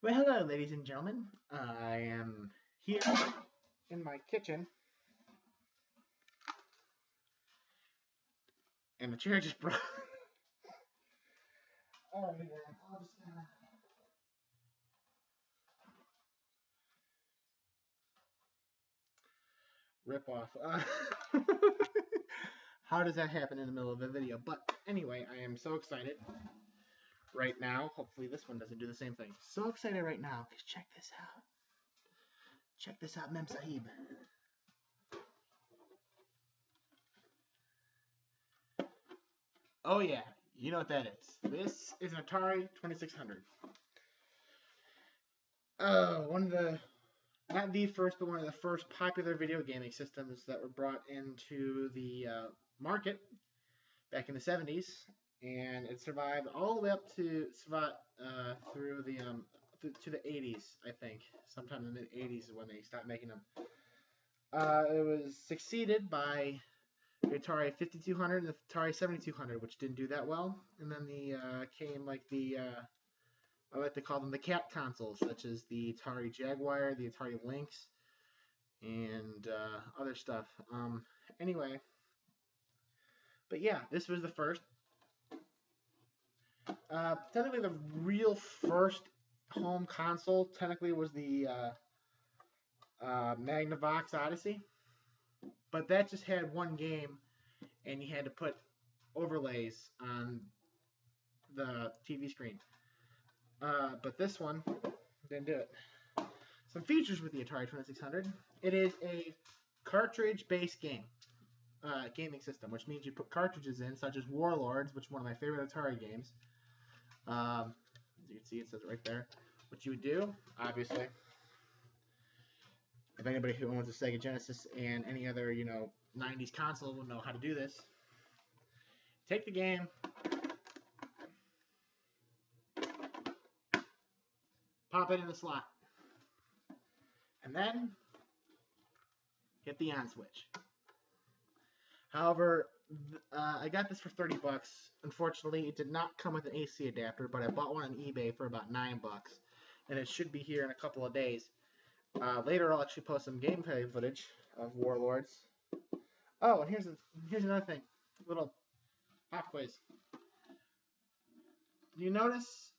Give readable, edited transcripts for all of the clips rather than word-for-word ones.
Well, hello, ladies and gentlemen. I am here in my kitchen, and the chair just broke. Oh man, I'll just rip off. How does that happen in the middle of a video? But anyway, I am so excited right now. Hopefully, this one doesn't do the same thing. So excited right now because check this out. Check this out, Mem Sahib. Oh yeah, you know what that is. This is an Atari 2600. One of the not the first, but one of the first popular video gaming systems that were brought into the market back in the 70s, and it survived all the way up to survive through the to the 80s, I think. Sometime in the mid 80s is when they stopped making them. It was succeeded by the Atari 5200 and the Atari 7200, which didn't do that well, and then the came like the I like to call them the cat consoles, such as the Atari Jaguar, the Atari Lynx, and other stuff. Anyway, but yeah, this was the first. Technically, the real first home console technically was the Magnavox Odyssey, but that just had one game, and you had to put overlays on the TV screen. But this one didn't do it. Some features with the Atari 2600. It is a cartridge-based gaming system, which means you put cartridges in, such as Warlords, which is one of my favorite Atari games. As you can see, it says it right there. What you would do, obviously, if anybody who owns a Sega Genesis and any other, 90s console will know how to do this. Take the game, pop it in the slot, and then hit the on switch. However, I got this for 30 bucks. Unfortunately, it did not come with an AC adapter, but I bought one on eBay for about 9 bucks, and it should be here in a couple of days. Later, I'll actually post some gameplay footage of Warlords. Oh, and here's another thing, little pop quiz. Do you notice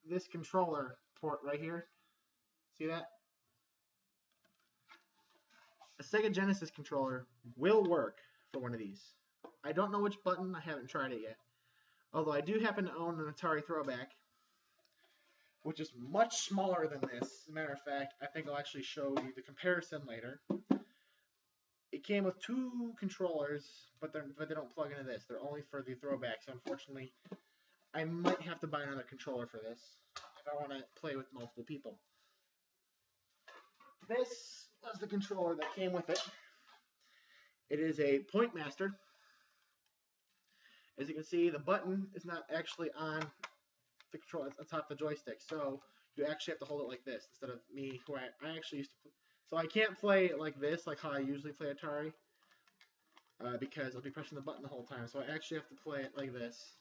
this controller port right here? See that? A Sega Genesis controller will work for one of these. I don't know which button. I haven't tried it yet. Although I do happen to own an Atari Throwback, which is much smaller than this. As a matter of fact, I think I'll actually show you the comparison later. It came with 2 controllers, but they don't plug into this. They're only for the Throwback. So unfortunately, I might have to buy another controller for this if I want to play with multiple people. This was the controller that came with it. It is a Point Master. As you can see, the button is not actually on the controller, it's on top of the joystick. So you actually have to hold it like this instead of me, who I actually used to. So I can't play it like this, like how I usually play Atari, because I'll be pressing the button the whole time. So I actually have to play it like this,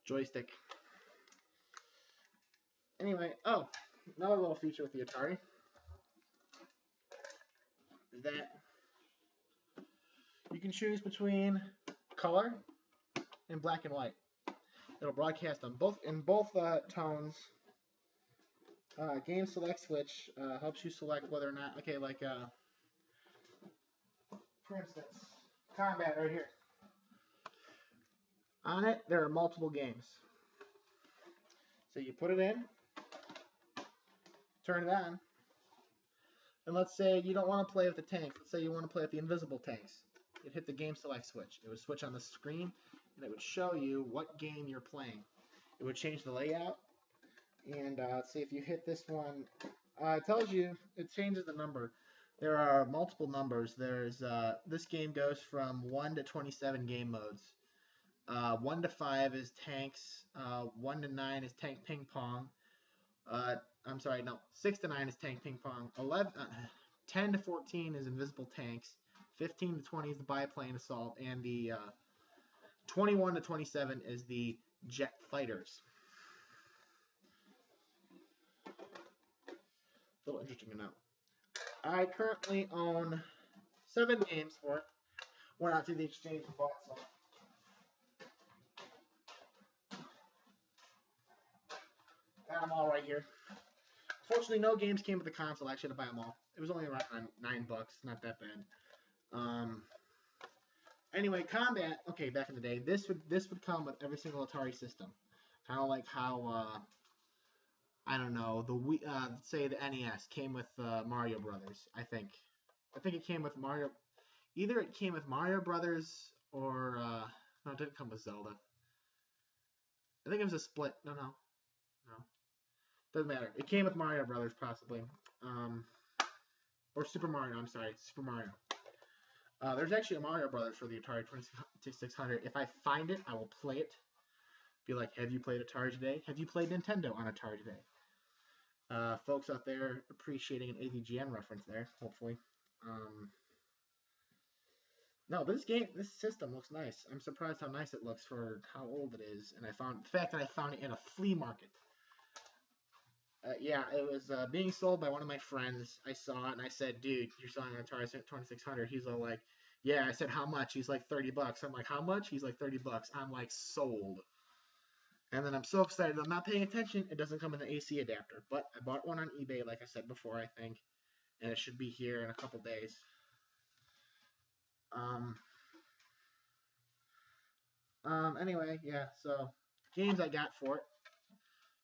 joystick. Anyway, another little feature with the Atari is that you can choose between color and black and white. It'll broadcast on both tones. Game select switch helps you select whether or not, for instance, combat right here. On it, there are multiple games. So you put it in, turn it on, and let's say you don't want to play with the tanks. Let's say you want to play with the invisible tanks. You'd hit the game select switch. It would switch on the screen, and it would show you what game you're playing. It would change the layout. And let's see, if you hit this one, it tells you, it changes the number. There are multiple numbers. There's this game goes from 1 to 27 game modes. 1 to 5 is tanks. 1 to 9 is tank ping pong. 6 to 9 is tank ping pong. 10 to 14 is invisible tanks. 15 to 20 is the biplane assault, and the 21 to 27 is the jet fighters. A little interesting to know. I currently own 7 games for it. Went out to the exchange and bought some. Got them all right here. Fortunately, no games came with the console. I should have bought them all. It was only around $9, not that bad. Anyway, combat. Okay, back in the day, this would come with every single Atari system, kind of like how I don't know say the NES came with Mario Brothers. I think it came with Mario. Either it came with Mario Brothers or no, it didn't come with Zelda. I think it was a split. No. Doesn't matter. It came with Mario Brothers, possibly. Or Super Mario. I'm sorry, Super Mario. There's actually a Mario Brothers for the Atari 2600. If I find it, I will play it. Be like, have you played Atari today? Have you played Nintendo on Atari today? Folks out there appreciating an AVGN reference there, hopefully. No, but this system looks nice. I'm surprised how nice it looks for how old it is, and the fact that I found it in a flea market. Yeah, it was being sold by one of my friends. I saw it and I said, "Dude, you're selling an Atari 2600." He's all like, "Yeah." I said, "How much?" He's like, $30. I'm like, "How much?" He's like, $30. I'm like, sold. And then I'm so excited. I'm not paying attention. It doesn't come with an AC adapter, but I bought one on eBay, like I said before, I think, and it should be here in a couple days. Anyway, yeah. So games I got for it.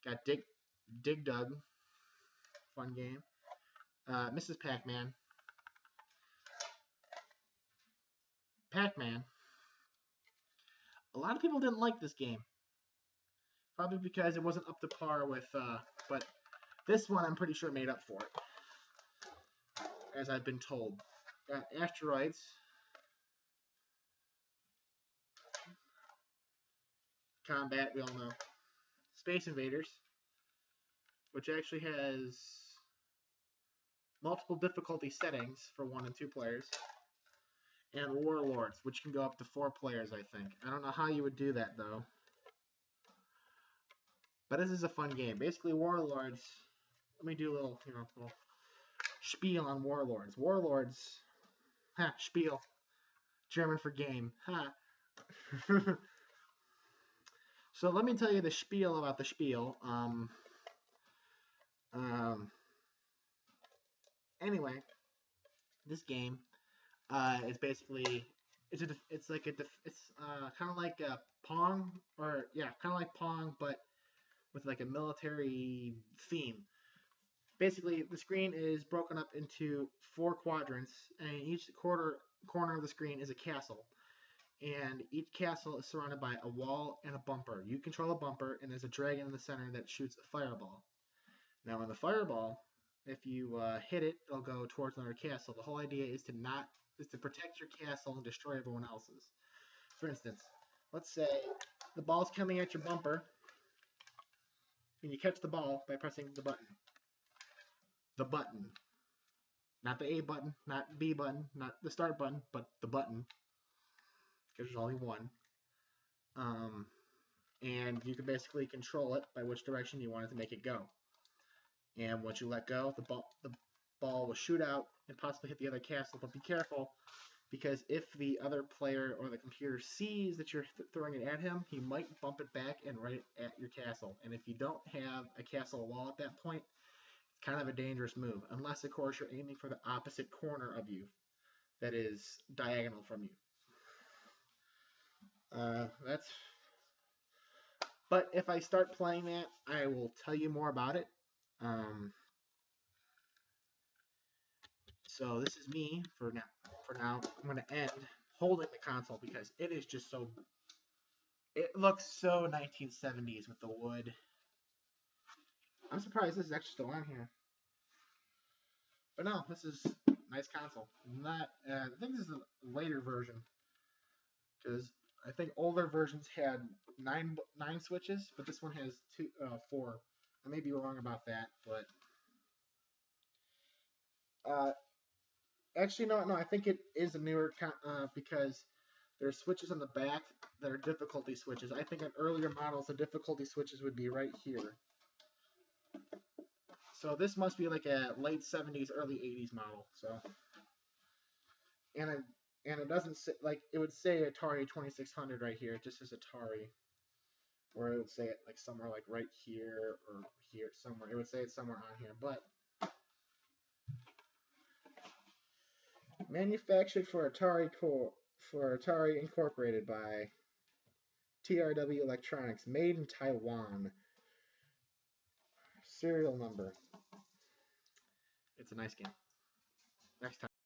Got Dig Dug, fun game. Mrs. Pacman. Pacman. A lot of people didn't like this game, probably because it wasn't up to par with. But this one, I'm pretty sure made up for it, as I've been told. Got Asteroids. Combat, we all know. Space Invaders, which actually has multiple difficulty settings for 1 and 2 players. And Warlords, which can go up to 4 players, I think. I don't know how you would do that, though. But this is a fun game. Basically, Warlords... Let me do a little spiel on Warlords. Warlords... Ha, spiel. German for game. Ha. So let me tell you the spiel about the spiel. Anyway, this game is basically it's kind of like a Pong, or yeah, kind of like Pong, but with like a military theme. Basically, the screen is broken up into 4 quadrants, and each corner of the screen is a castle. And each castle is surrounded by a wall and a bumper. You control a bumper, and there's a dragon in the center that shoots a fireball. Now, in the fireball, if you hit it, it'll go towards another castle. The whole idea is to protect your castle and destroy everyone else's. For instance, let's say the ball's coming at your bumper, and you catch the ball by pressing the button. The button. Not the A button, not B button, not the start button, but the button. Because there's only one. And you can basically control it by which direction you want it to make it go. And once you let go, the ball will shoot out and possibly hit the other castle. But be careful, because if the other player or the computer sees that you're throwing it at him, he might bump it back and right at your castle. And if you don't have a castle wall at that point, it's kind of a dangerous move. Unless, of course, you're aiming for the opposite corner of you that is diagonal from you. But if I start playing that, I will tell you more about it. So this is me for now. I'm going to end holding the console because it is just so... It looks so 1970s with the wood. I'm surprised this is actually still on here. But no, this is a nice console. I think this is a later version, because I think older versions had 9 switches, but this one has 4. I may be wrong about that, but actually no, I think it is a newer because There's switches on the back that are difficulty switches. I think on earlier models, the difficulty switches would be right here. So this must be like a late 70s, early 80s model. So, and it doesn't say, like, it would say Atari 2600 right here. It just says Atari, or it would say it like somewhere like right here or here somewhere. It would say it somewhere on here, but manufactured for Atari Incorporated by TRW Electronics, made in Taiwan. Serial number. It's a nice game. Next time.